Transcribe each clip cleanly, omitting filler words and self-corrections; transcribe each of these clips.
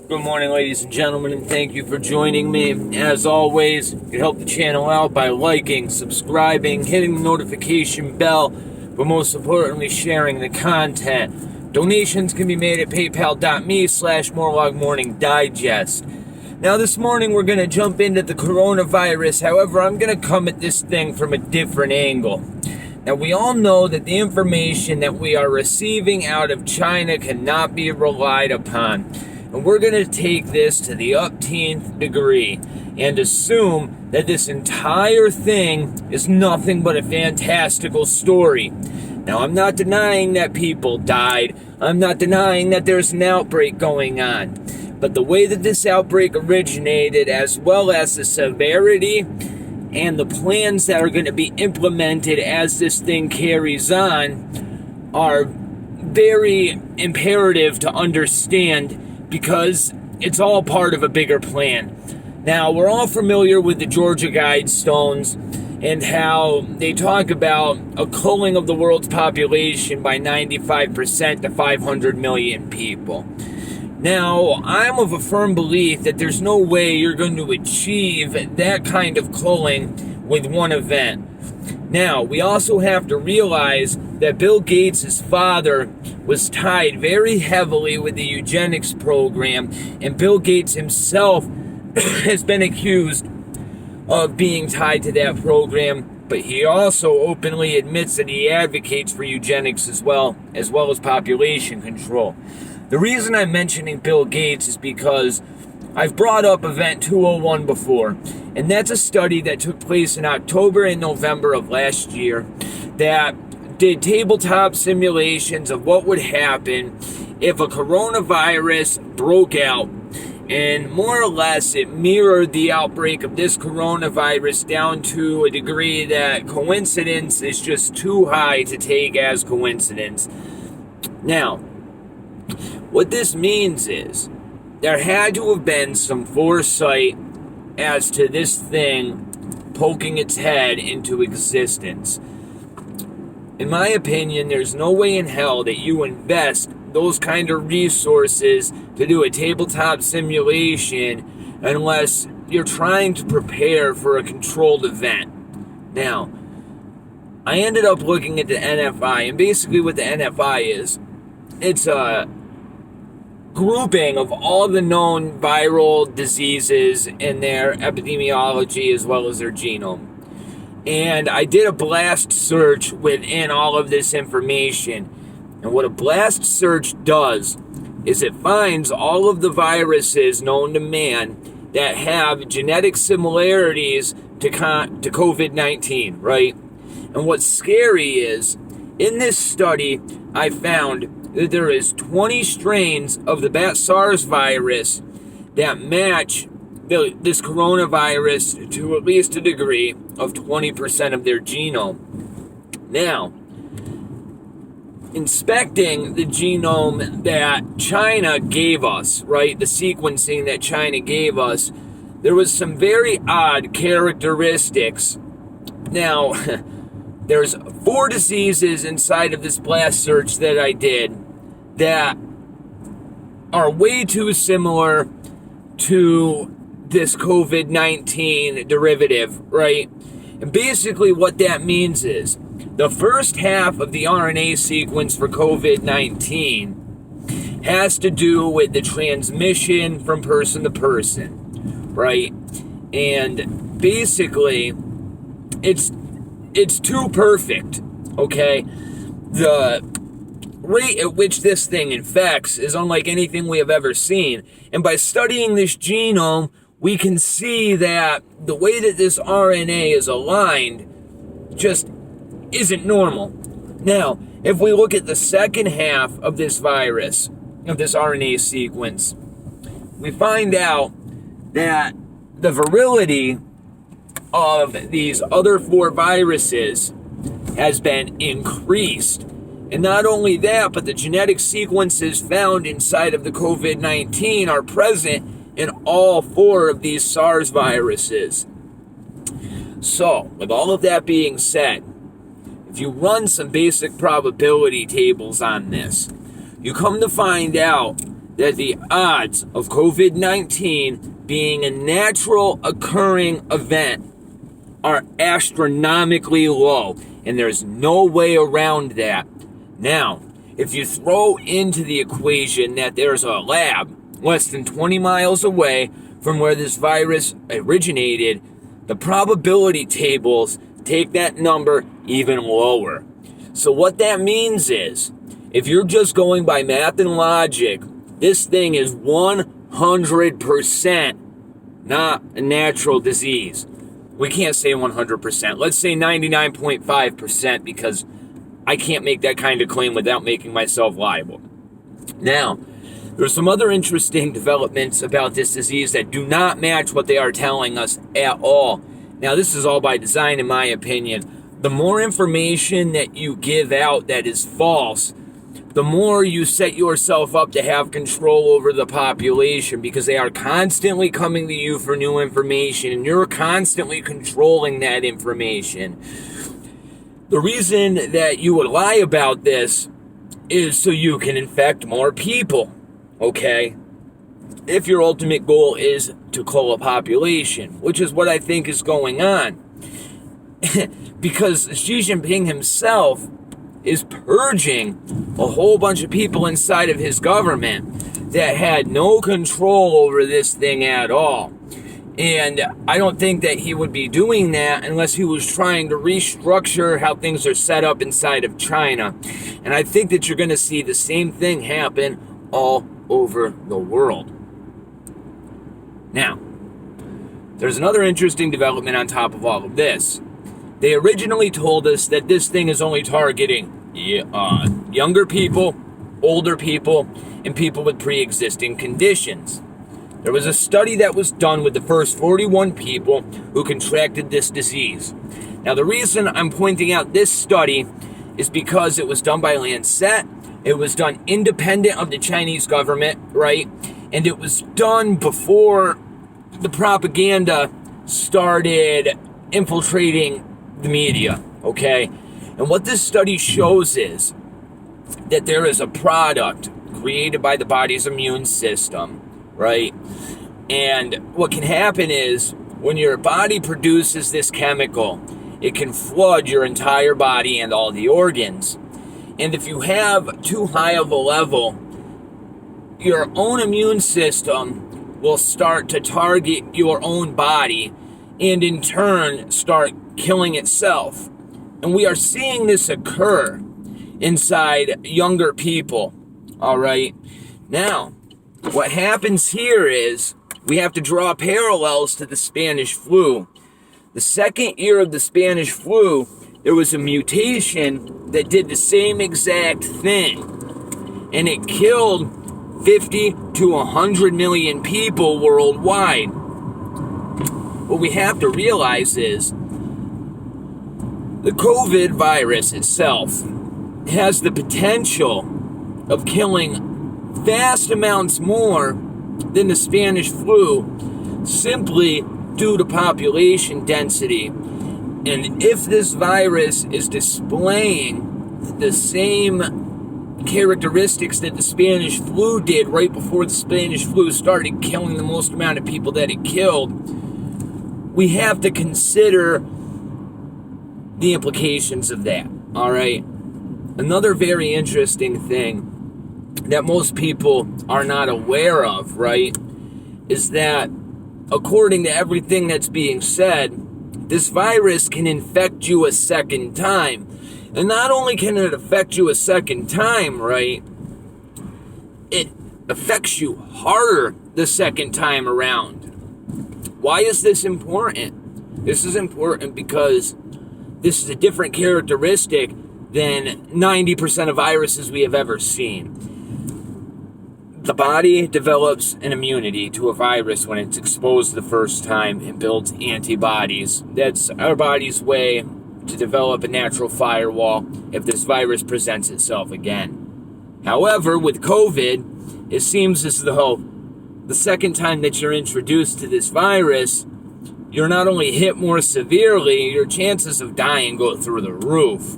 Good morning, ladies and gentlemen, and thank you for joining me. As always, you can help the channel out by liking, subscribing, hitting the notification bell, but most importantly, sharing the content. Donations can be made at paypal.me/MorlogMorningDigest. Now, this morning we're going to jump into the coronavirus. However, I'm going to come at this thing from a different angle. Now, we all know that the information that we are receiving out of China cannot be relied upon. And we're going to take this to the upteenth degree and assume that this entire thing is nothing but a fantastical story. Now, I'm not denying that people died. I'm not denying that there's an outbreak going on. But the way that this outbreak originated, as well as the severity and the plans that are going to be implemented as this thing carries on, are very imperative to understand, because it's all part of a bigger plan. Now, we're all familiar with the Georgia Guidestones and how they talk about a culling of the world's population by 95% to 500 million people. Now, I'm of a firm belief that there's no way you're going to achieve that kind of culling with one event. Now, we also have to realize that Bill Gates' father was tied very heavily with the eugenics program, and Bill Gates himself has been accused of being tied to that program, but he also openly admits that he advocates for eugenics as well as population control. The reason I'm mentioning Bill Gates is because I've brought up Event 201 before, and that's a study that took place in October and November of last year that did tabletop simulations of what would happen if a coronavirus broke out. And more or less, it mirrored the outbreak of this coronavirus down to a degree that coincidence is just too high to take as coincidence. Now, what this means is there had to have been some foresight as to this thing poking its head into existence. In my opinion, there's no way in hell that you invest those kind of resources to do a tabletop simulation unless you're trying to prepare for a controlled event. Now, I ended up looking at the NFI, and basically what the NFI is, it's a grouping of all the known viral diseases in their epidemiology as well as their genome. And I did a blast search within all of this information. And what a blast search does is it finds all of the viruses known to man that have genetic similarities to Covid-19, right? And what's scary is, in this study, I found that there is 20 strains of the bat SARS virus that match this coronavirus to at least a degree of 20% of their genome. Now, inspecting the genome that China gave us, right, the sequencing that China gave us, there was some very odd characteristics. Now, there's 4 diseases inside of this blast search that I did that are way too similar to this COVID-19 derivative, right? And basically what that means is the first half of the RNA sequence for COVID-19 has to do with the transmission from person to person, right? And basically it's too perfect, okay? The rate at which this thing infects is unlike anything we have ever seen. And by studying this genome, we can see that the way that this RNA is aligned just isn't normal. Now, if we look at the second half of this virus, of this RNA sequence, we find out that the virility of these other 4 viruses has been increased. And not only that, but the genetic sequences found inside of the COVID-19 are present in all 4 of these SARS viruses. So, with all of that being said, if you run some basic probability tables on this, you come to find out that the odds of COVID-19 being a natural occurring event are astronomically low, and there's no way around that. Now, if you throw into the equation that there's a lab less than 20 miles away from where this virus originated, the probability tables take that number even lower. So what that means is, if you're just going by math and logic, this thing is 100% not a natural disease. We can't say 100%. Let's say 99.5% because I can't make that kind of claim without making myself liable. Now, there's some other interesting developments about this disease that do not match what they are telling us at all. Now, this is all by design, in my opinion. The more information that you give out that is false, the more you set yourself up to have control over the population, because they are constantly coming to you for new information and you're constantly controlling that information. The reason that you would lie about this is so you can infect more people, okay? If your ultimate goal is to cull a population, which is what I think is going on. Because Xi Jinping himself is purging a whole bunch of people inside of his government that had no control over this thing at all. And I don't think that he would be doing that unless he was trying to restructure how things are set up inside of China. And I think that you're going to see the same thing happen all over the world. Now, there's another interesting development on top of all of this. They originally told us that this thing is only targeting younger people, older people, and people with pre-existing conditions. There was a study that was done with the first 41 people who contracted this disease. Now, the reason I'm pointing out this study is because it was done by Lancet. It was done independent of the Chinese government, right? And it was done before the propaganda started infiltrating the media, okay? And what this study shows is that there is a product created by the body's immune system, right? And what can happen is when your body produces this chemical, it can flood your entire body and all the organs. And if you have too high of a level, your own immune system will start to target your own body and in turn start killing itself. And we are seeing this occur inside younger people, all right? Now, what happens here is we have to draw parallels to the Spanish flu. The second year of the Spanish flu, there was a mutation that did the same exact thing. And it killed 50 to 100 million people worldwide. What we have to realize is the COVID virus itself has the potential of killing vast amounts more than the Spanish flu simply due to population density. And if this virus is displaying the same characteristics that the Spanish flu did right before the Spanish flu started killing the most amount of people that it killed, we have to consider the implications of that, all right? Another very interesting thing that most people are not aware of, right, is that according to everything that's being said, this virus can infect you a second time. And not only can it affect you a second time, right, it affects you harder the second time around. Why is this important? This is important because this is a different characteristic than 90% of viruses we have ever seen. The body develops an immunity to a virus when it's exposed the first time and builds antibodies. That's our body's way to develop a natural firewall if this virus presents itself again. However, with COVID, it seems as though the second time that you're introduced to this virus, you're not only hit more severely, your chances of dying go through the roof.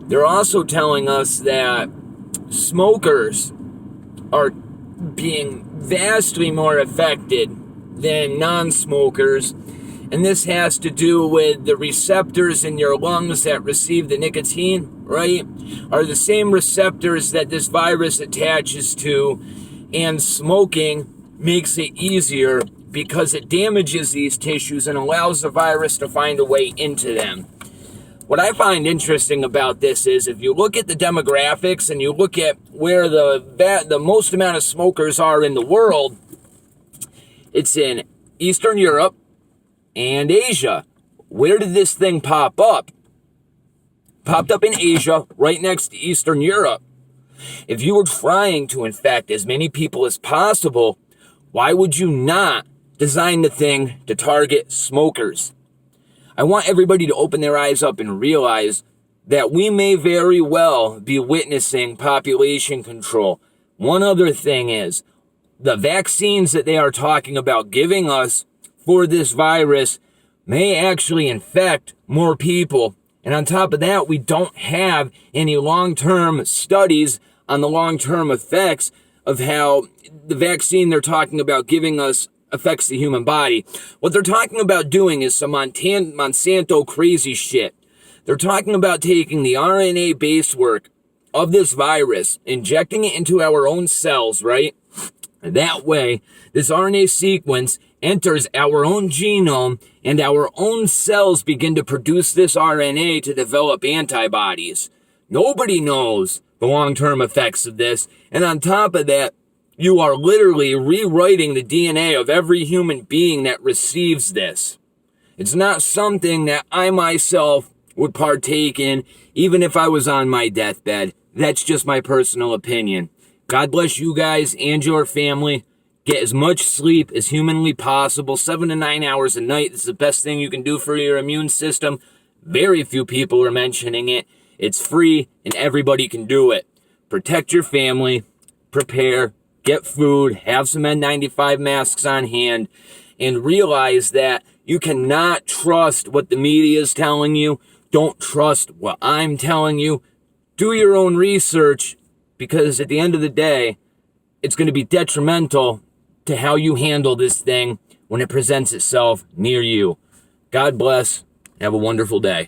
They're also telling us that smokers are being vastly more affected than non-smokers. And this has to do with the receptors in your lungs that receive the nicotine, right? Are the same receptors that this virus attaches to, and smoking makes it easier because it damages these tissues and allows the virus to find a way into them. What I find interesting about this is if you look at the demographics and you look at where the most amount of smokers are in the world, it's in Eastern Europe and Asia. Where did this thing pop up? Popped up in Asia, right next to Eastern Europe. If you were trying to infect as many people as possible, why would you not design the thing to target smokers? I want everybody to open their eyes up and realize that we may very well be witnessing population control. One other thing is, the vaccines that they are talking about giving us for this virus may actually infect more people. And on top of that, we don't have any long-term studies on the long-term effects of how the vaccine they're talking about giving us affects the human body. What they're talking about doing is some Monsanto crazy shit. They're talking about taking the RNA base work of this virus, injecting it into our own cells, right? That way, this RNA sequence enters our own genome and our own cells begin to produce this RNA to develop antibodies. Nobody knows the long-term effects of this. And on top of that, you are literally rewriting the DNA of every human being that receives this. It's not something that I myself would partake in, even if I was on my deathbed. That's just my personal opinion. God bless you guys and your family. Get as much sleep as humanly possible, 7 to 9 hours a night. This is the best thing you can do for your immune system. Very few people are mentioning it. It's free and everybody can do it. Protect your family, prepare, get food, have some N95 masks on hand, and realize that you cannot trust what the media is telling you. Don't trust what I'm telling you. Do your own research, because at the end of the day, it's going to be detrimental to how you handle this thing when it presents itself near you. God bless. Have a wonderful day.